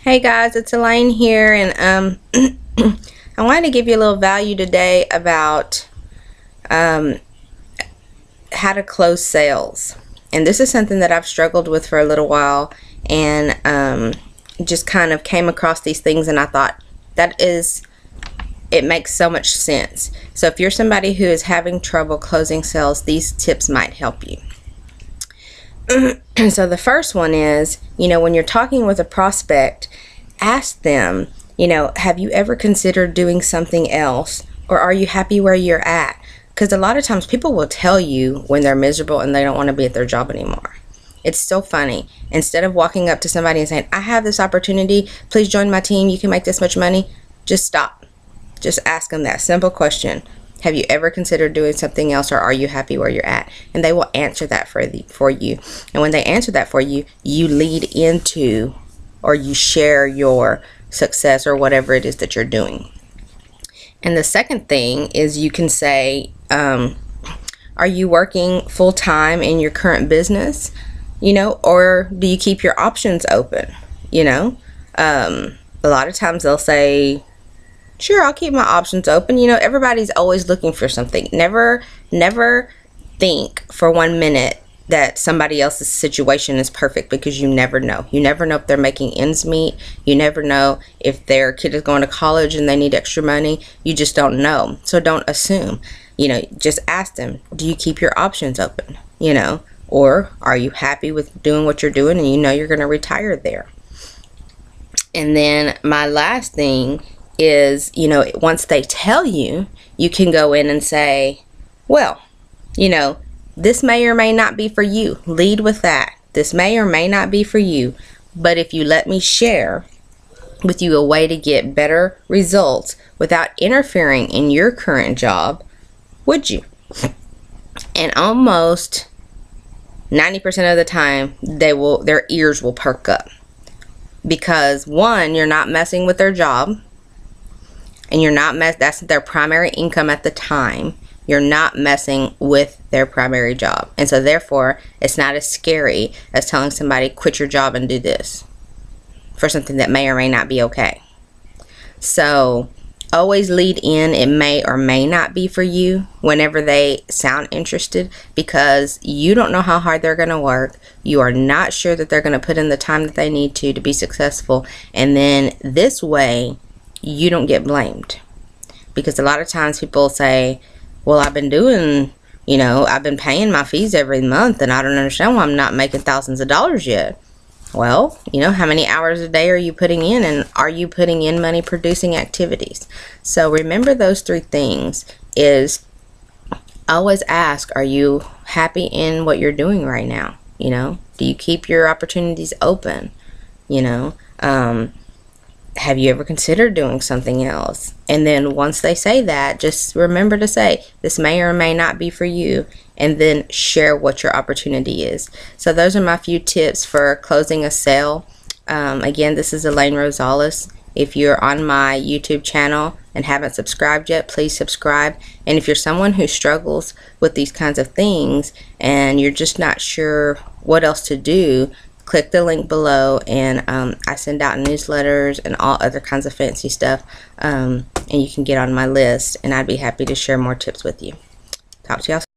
Hey guys, it's Elaine here, and I wanted to give you a little value today about how to close sales. And this is something that I've struggled with for a little while, and just kind of came across these things, and I thought it makes so much sense. So if you're somebody who is having trouble closing sales, these tips might help you. So the first one is, when you're talking with a prospect, ask them, have you ever considered doing something else, or are you happy where you're at? Because a lot of times people will tell you when they're miserable and they don't want to be at their job anymore. It's so funny. Instead of walking up to somebody and saying, I have this opportunity, please join my team, you can make this much money, just stop. Just ask them that simple question. Have you ever considered doing something else, or are you happy where you're at? And they will answer that for you. And when they answer that for you, you lead into, or you share your success or whatever it is that you're doing. And the second thing is, you can say, are you working full-time in your current business? Or do you keep your options open? A lot of times they'll say, sure, I'll keep my options open. Everybody's always looking for something. Never think for 1 minute that somebody else's situation is perfect, because you never know. You never know if they're making ends meet. You never know if their kid is going to college and they need extra money. You just don't know. So don't assume. Just ask them, do you keep your options open? Or are you happy with doing what you're doing and you're going to retire there? And then my last thing is, once they tell you, you can go in and say, well, this may or may not be for you. Lead with that. This may or may not be for you, but if you let me share with you a way to get better results without interfering in your current job, would you? And almost 90% of the time, their ears will perk up, because one, you're not messing with their job. And that's their primary income at the time. You're not messing with their primary job. And so therefore, it's not as scary as telling somebody, quit your job and do this for something that may or may not be okay. So always lead in, it may or may not be for you, whenever they sound interested, because you don't know how hard they're going to work. You are not sure that they're going to put in the time that they need to be successful. And then this way, you don't get blamed. Because a lot of times people say, well, I've been paying my fees every month, and I don't understand why I'm not making thousands of dollars yet. Well, how many hours a day are you putting in, and are you putting in money producing activities? So remember those three things. Is always ask, are you happy in what you're doing right now? Do you keep your opportunities open? Have you ever considered doing something else? And then once they say that, just remember to say, this may or may not be for you, and then share what your opportunity is. So those are my few tips for closing a sale. Again, this is Elaine Rosales. If you're on my YouTube channel and haven't subscribed yet, please subscribe. And if you're someone who struggles with these kinds of things and you're just not sure what else to do, click the link below, and I send out newsletters and all other kinds of fancy stuff, and you can get on my list, and I'd be happy to share more tips with you. Talk to y'all soon.